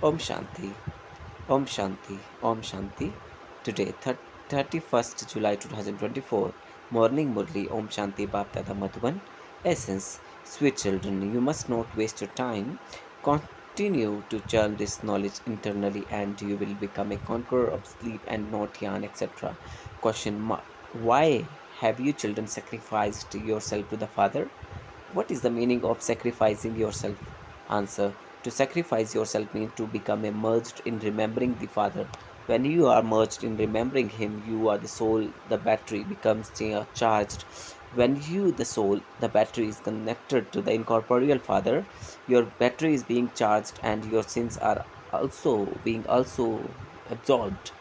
Om Shanti, Om Shanti, Om Shanti. Today, 31st July 2024, Morning Murli, Om Shanti Bapdada Madhuban. Essence, sweet children, you must not waste your time. Continue to churn this knowledge internally, and you will become a conqueror of sleep and not yarn, etc. Question mark. Why have you children sacrificed yourself to the Father? What is the meaning of sacrificing yourself? Answer. To sacrifice yourself means to become immersed in remembering the Father. When you are merged in remembering Him, you are the soul, the battery becomes charged. When you, the soul, the battery is connected to the incorporeal Father, your battery is being charged and your sins are also absorbed.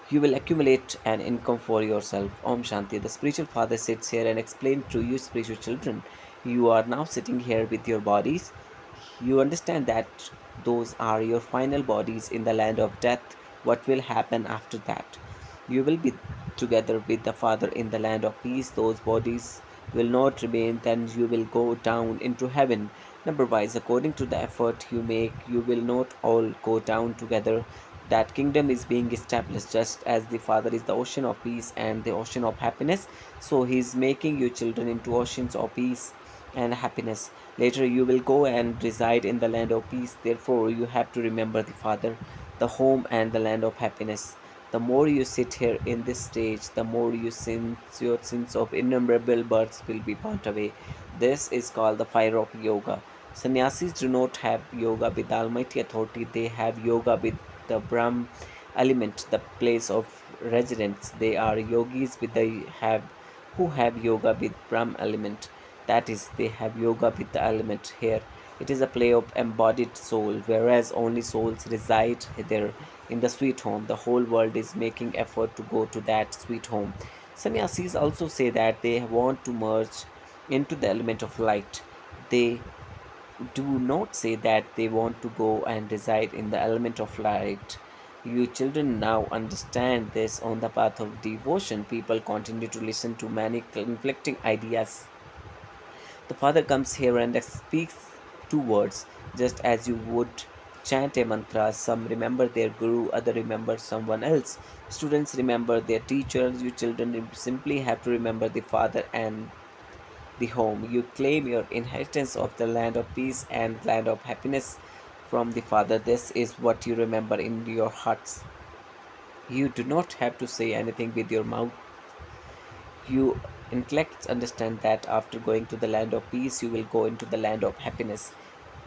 You will accumulate an income for yourself. Om Shanti. The spiritual father sits here and explains to you, spiritual children, you are now sitting here with your bodies. You understand that those are your final bodies in the land of death. What will happen after that? You will be together with the Father in the land of peace. Those bodies will not remain, then you will go down into heaven. Number wise, according to the effort you make, you will not all go down together. That kingdom is being established just as the Father is the ocean of peace and the ocean of happiness. So He is making you children into oceans of peace and happiness. Later you will go and reside in the land of peace. Therefore, you have to remember the Father, the home, and the land of happiness. The more you sit here in this stage, the more your sins of innumerable births will be burnt away. This is called the fire of yoga. Sannyasis do not have yoga with almighty authority, they have yoga with the Brahm element, the place of residence. They are yogis with the have who have yoga with Brahm element. That is, they have yoga with the element here. It is a play of embodied soul, whereas only souls reside there in the sweet home. The whole world is making effort to go to that sweet home. Sannyasis also say that they want to merge into the element of light. They do not say that they want to go and reside in the element of light. You children now understand this. On the path of devotion, people continue to listen to many conflicting ideas. The Father comes here and speaks two words, just as you would chant a mantra. Some remember their guru, other remember someone else. Students remember their teachers. You children simply have to remember the Father and the home. You claim your inheritance of the land of peace and land of happiness from the Father. This is what you remember in your hearts. You do not have to say anything with your mouth. You intellects understand that after going to the land of peace, you will go into the land of happiness.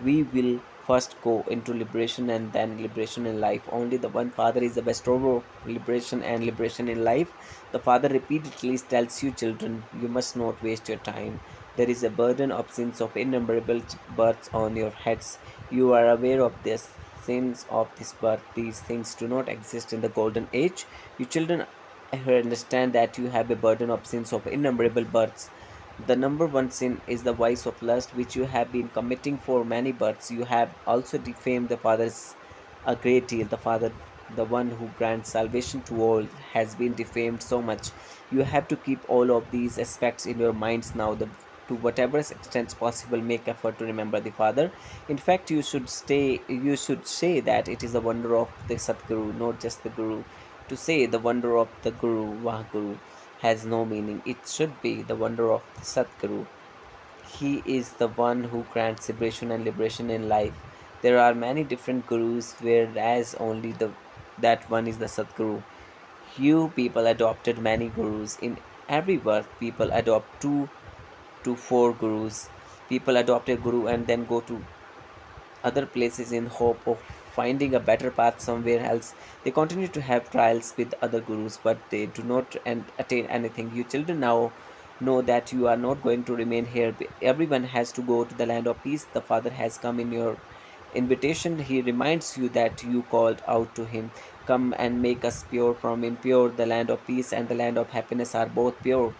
We will first go into liberation and then liberation in life. Only the one Father is the bestower of liberation and liberation in life. The Father repeatedly tells you, children, you must not waste your time. There is a burden of sins of innumerable births on your heads. You are aware of this sins of this birth. These things do not exist in the golden age. You children understand that you have a burden of sins of innumerable births. The number one sin is the vice of lust, which you have been committing for many births. You have also defamed the Father's a great deal. The Father, the one who grants salvation to all, has been defamed so much. You have to keep all of these aspects in your minds now. To whatever extent possible, make effort to remember the Father. In fact, you should say that it is the wonder of the Satguru, not just the Guru. To say the wonder of the Guru, Vahguru, has no meaning. It should be the wonder of the Satguru. He is the one who grants liberation in life. There are many different gurus, whereas only the that one is the Satguru. You people adopted many gurus. In every birth, people adopt two to four gurus. People adopt a guru and then go to other places in hope of finding a better path somewhere else. They continue to have trials with other gurus, but they do not attain anything. You children now know that you are not going to remain here. Everyone has to go to the land of peace. The Father has come in your invitation. He reminds you that you called out to Him. Come and make us pure from impure. The land of peace and the land of happiness are both pure.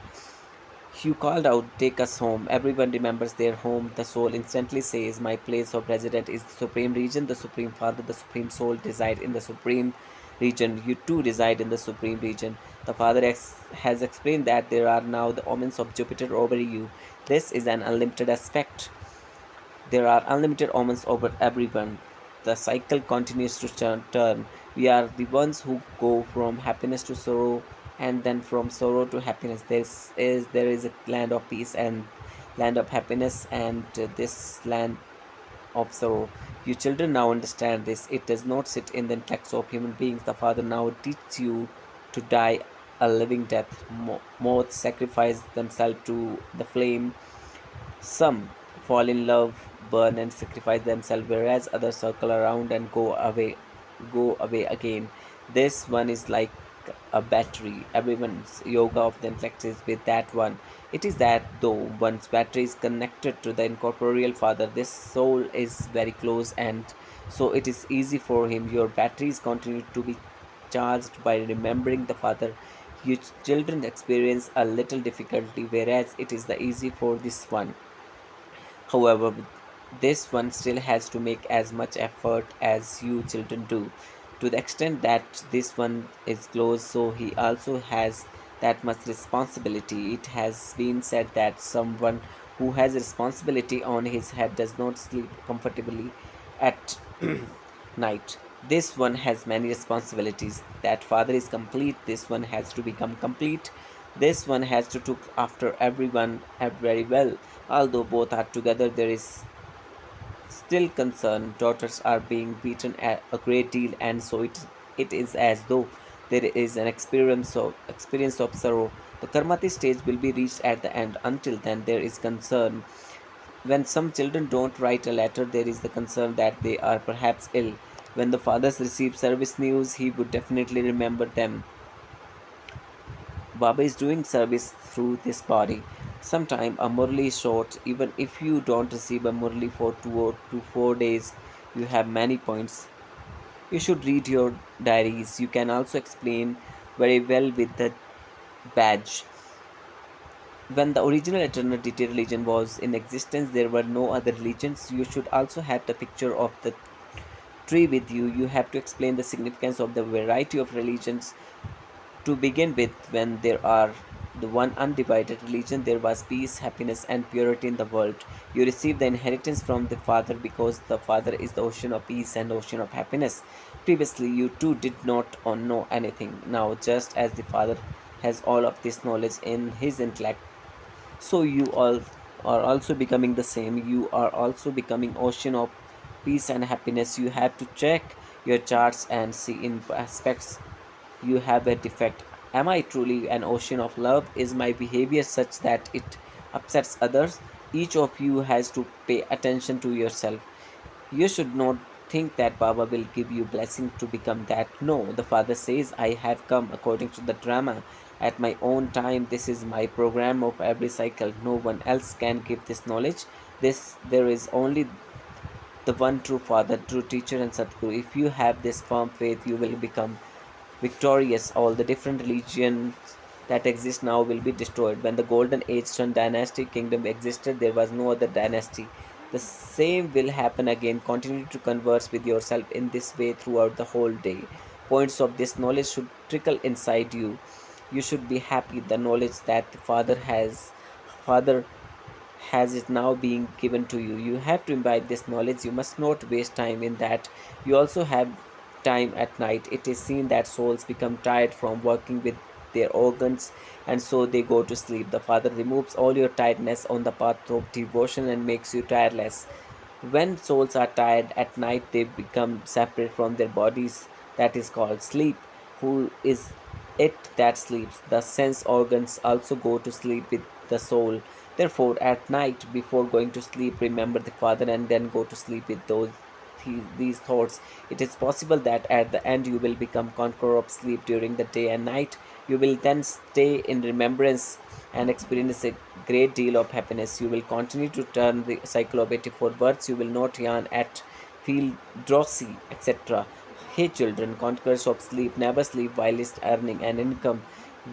Hugh called out, "Take us home." Everyone remembers their home. The soul instantly says, "My place of residence is the Supreme Region. The Supreme Father, the Supreme Soul reside in the Supreme Region. You too reside in the Supreme Region." The Father has explained that there are now the omens of Jupiter over you. This is an unlimited aspect. There are unlimited omens over everyone. the cycle continues to turn. We are the ones who go from happiness to sorrow, and then from sorrow to happiness. There is a land of peace and land of happiness, and this land of sorrow. You children now understand this. It does not sit in the intellects of human beings. The Father now teaches you to die a living death. Moths sacrifice themselves to the flame. Some fall in love, burn and sacrifice themselves, whereas others circle around and go away again. This one is like a battery. Everyone's yoga of the intellect is with that one. It is that though one's battery is connected to the incorporeal father, this soul is very close, and so it is easy for him. Your batteries continue to be charged by remembering the father. You children experience a little difficulty, whereas it is the easy for this one. However, this one still has to make as much effort as you children do. To the extent that this one is close, so he also has that much responsibility. It has been said that someone who has responsibility on his head does not sleep comfortably at night. This one has many responsibilities. That father is complete. This one has to become complete. This one has to look after everyone very well. Although both are together, there is still concern. Daughters are being beaten a great deal, and so it is as though there is an experience of sorrow. The karmati stage will be reached at the end. Until then, there is concern. When some children don't write a letter, there is the concern that they are perhaps ill. When the fathers receive service news, he would definitely remember them. Baba is doing service through this body. Sometime a Murli is short. Even if you don't receive a Murli for 2 or 4 days, you have many points. You should read your diaries. You can also explain very well with the badge. When the original eternity religion was in existence, there were no other religions. You should also have the picture of the tree with you. You have to explain the significance of the variety of religions. To begin with, when there are the one undivided religion, there was peace, happiness, and purity in the world. You receive the inheritance from the Father because the Father is the ocean of peace and ocean of happiness. Previously, you too did not know anything. Now, just as the Father has all of this knowledge in his intellect, so you all are also becoming the same. You are also becoming ocean of peace and happiness. You have to check your charts and see in aspects you have a defect. Am I truly an ocean of love? Is my behavior such that it upsets others? Each of you has to pay attention to yourself. You should not think that Baba will give you blessing to become that. No, the Father says, I have come according to the drama at my own time. This is my program of every cycle. No one else can give this knowledge. This there is only the one true Father, true teacher and Sadguru. If you have this firm faith, you will become victorious. All the different religions that exist now will be destroyed. When the golden age sun dynasty kingdom existed, there was no other dynasty. The same will happen again. Continue to converse with yourself in this way throughout the whole day. Points of this knowledge should trickle inside you. You should be happy. The knowledge that the Father has it now being given to you. You have to imbibe this knowledge. You must not waste time in that. You also have time at night. It is seen that souls become tired from working with their organs, and so they go to sleep. The Father removes all your tiredness on the path of devotion and makes you tireless. When souls are tired at night, they become separate from their bodies. That is called sleep. Who is it that sleeps? The sense organs also go to sleep with the soul. Therefore, at night, before going to sleep, remember the Father and then go to sleep with these thoughts. It is possible that at the end you will become conqueror of sleep during the day and night. You will then stay in remembrance and experience a great deal of happiness. You will continue to turn the cycle of 84 births. You will not yawn at, feel drowsy, etc. Hey children, conquerors of sleep, never sleep whilst earning an income.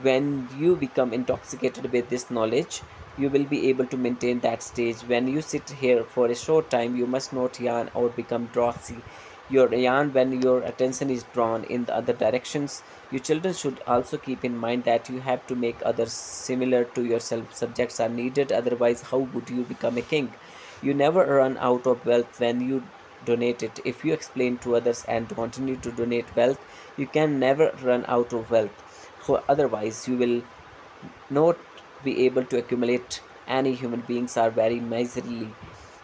When you become intoxicated with this knowledge, you will be able to maintain that stage. When you sit here for a short time, you must not yawn or become drowsy. Your yawn when your attention is drawn in the other directions. You children should also keep in mind that you have to make others similar to yourself. Subjects are needed, otherwise, how would you become a king? You never run out of wealth when you donate it. If you explain to others and continue to donate wealth, you can never run out of wealth. For otherwise, you will not be able to accumulate. Any human beings are very miserly.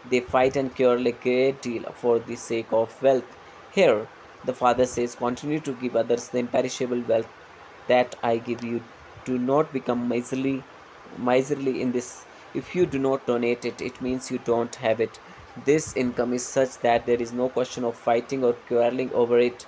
They fight and quarrel a great deal for the sake of wealth. Here, the father says, continue to give others the imperishable wealth that I give you. Do not become miserly in this. If you do not donate it, it means you don't have it. This income is such that there is no question of fighting or quarreling over it.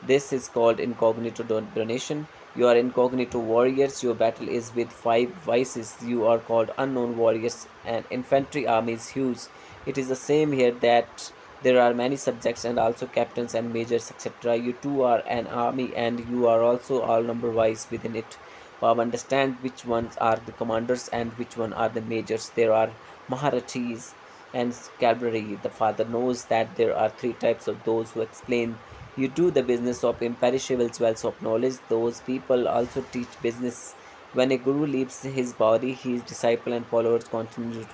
This is called incognito donation. You are incognito warriors. Your battle is with five vices. You are called unknown warriors. An infantry army is huge. It is the same here that there are many subjects and also captains and majors, etc. You too are an army and you are also all number wise within it. Bob understand which ones are the commanders and which one are the majors. There are Maharathis and cavalry. The father knows that there are three types of those who explain. You do the business of imperishable wealth of knowledge. Those people also teach business. When a guru leaves his body, his disciple and followers continue to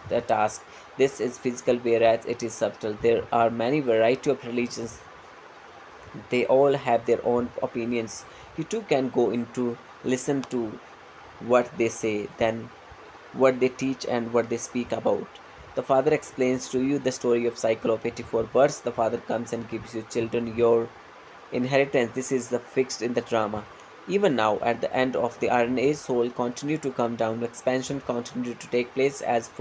the task. This is physical, whereas it is subtle. There are many variety of religions. They all have their own opinions. You too can go into listen to what they say, then what they teach and what they speak about. The father explains to you the story of cycle of 84 births. The father comes and gives you children your inheritance. This is the fixed in the drama. Even now, at the end of the Iron Age, soul continue to come down. Expansion continue to take place. As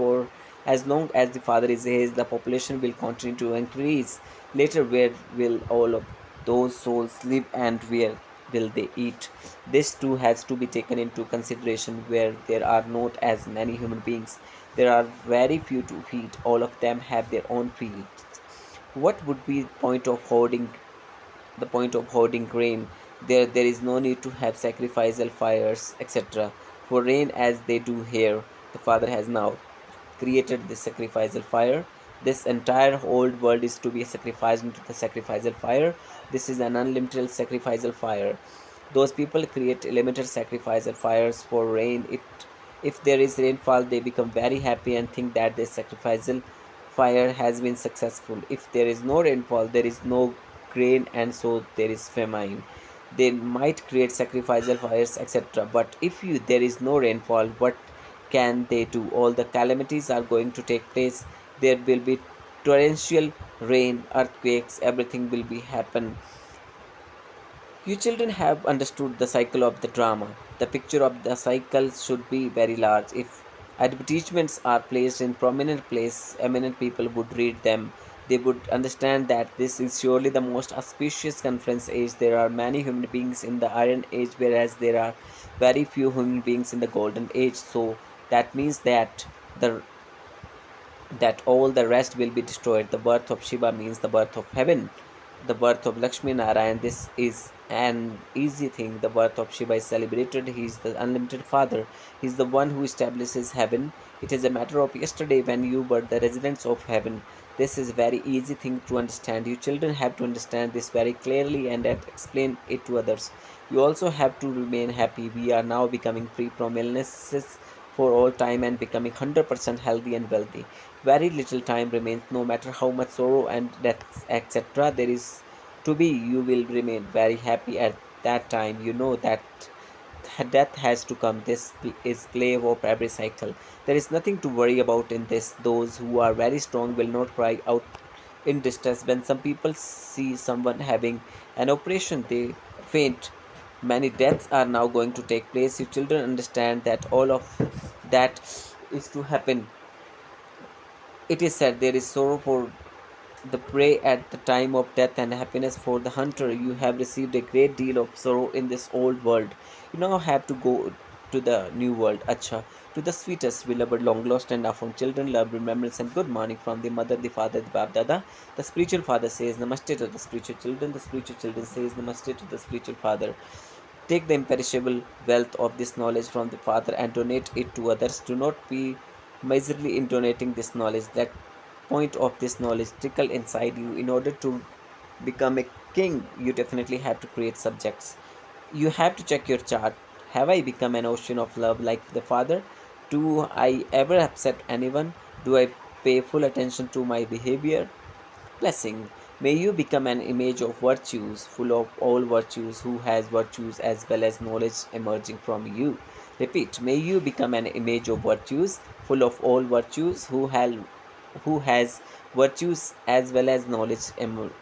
long as the father is here, the population will continue to increase. Later, where will all of those souls live and where will they eat? This too has to be taken into consideration. Where there are not as many human beings, there are very few to feed. All of them have their own fields. What would be the point of hoarding grain? There is no need to have sacrificial fires, etc. For rain, as they do here. The father has now created this sacrificial fire. This entire old world is to be sacrificed into the sacrificial fire. This is an unlimited sacrificial fire. Those people create limited sacrificial fires for rain. If there is rainfall, they become very happy and think that this sacrificial fire has been successful. If there is no rainfall, there is no grain, and so there is famine. They might create sacrificial fires, etc. But if there is no rainfall, what can they do? All the calamities are going to take place. There will be torrential rain, earthquakes, everything will be happen. You children have understood the cycle of the drama. The picture of the cycle should be very large. If advertisements are placed in prominent place, eminent people would read them. They would understand that this is surely the most auspicious conference age. There are many human beings in the Iron Age, whereas there are very few human beings in the Golden Age. So that means that all the rest will be destroyed. The birth of Shiva means the birth of heaven, the birth of Lakshmi Narayan. This is an easy thing. The birth of Shiva is celebrated. He is the unlimited father. He is the one who establishes heaven. It is a matter of yesterday when you were the residents of heaven. This is very easy thing to understand. You children have to understand this very clearly and explain it to others. You also have to remain happy. We are now becoming free from illnesses for all time and becoming 100% healthy and wealthy. Very little time remains. No matter how much sorrow and death, etc. there is to be, you will remain very happy at that time. You know that death has to come. This is play of every cycle. There is nothing to worry about in this. Those who are very strong will not cry out in distress. When some people see someone having an operation, they faint. Many deaths are now going to take place. You children understand that all of that is to happen. It is said there is sorrow for the prey at the time of death and happiness for the hunter. You have received a great deal of sorrow in this old world. You now have to go to the new world. Acha, to the sweetest, beloved, long lost, and now from children, love, remembrance, and good morning from the mother, the father, the Bab Dada. The spiritual father says Namaste to the spiritual children. The spiritual children says Namaste to the spiritual father. Take the imperishable wealth of this knowledge from the Father and donate it to others. Do not be miserly in donating this knowledge. That point of this knowledge trickle inside you. In order to become a king, you definitely have to create subjects. You have to check your chart. Have I become an ocean of love like the Father? Do I ever upset anyone? Do I pay full attention to my behavior? Blessing. May you become an image of virtues, full of all virtues, who has virtues as well as knowledge emerging from you. Repeat. May you become an image of virtues, full of all virtues, who has virtues as well as knowledge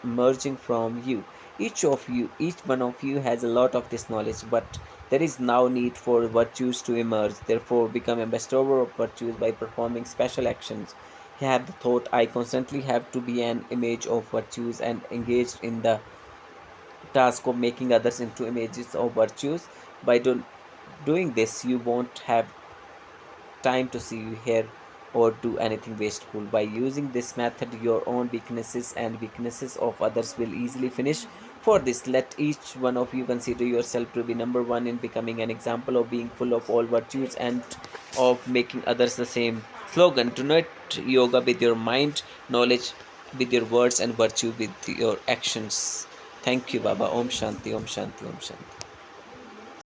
emerging from you. Each one of you has a lot of this knowledge, but there is now need for virtues to emerge. Therefore, become ambassador of virtues by performing special actions. Have the thought, I constantly have to be an image of virtues and engaged in the task of making others into images of virtues. By doing this, you won't have time to see, hear, or do anything wasteful. By using this method, your own weaknesses and weaknesses of others will easily finish. For this, let each one of you consider yourself to be number one in becoming an example of being full of all virtues and of making others the same. Slogan: Tonight, yoga with your mind, knowledge with your words, and virtue with your actions. Thank you, Baba. Om Shanti, Om Shanti, Om Shanti.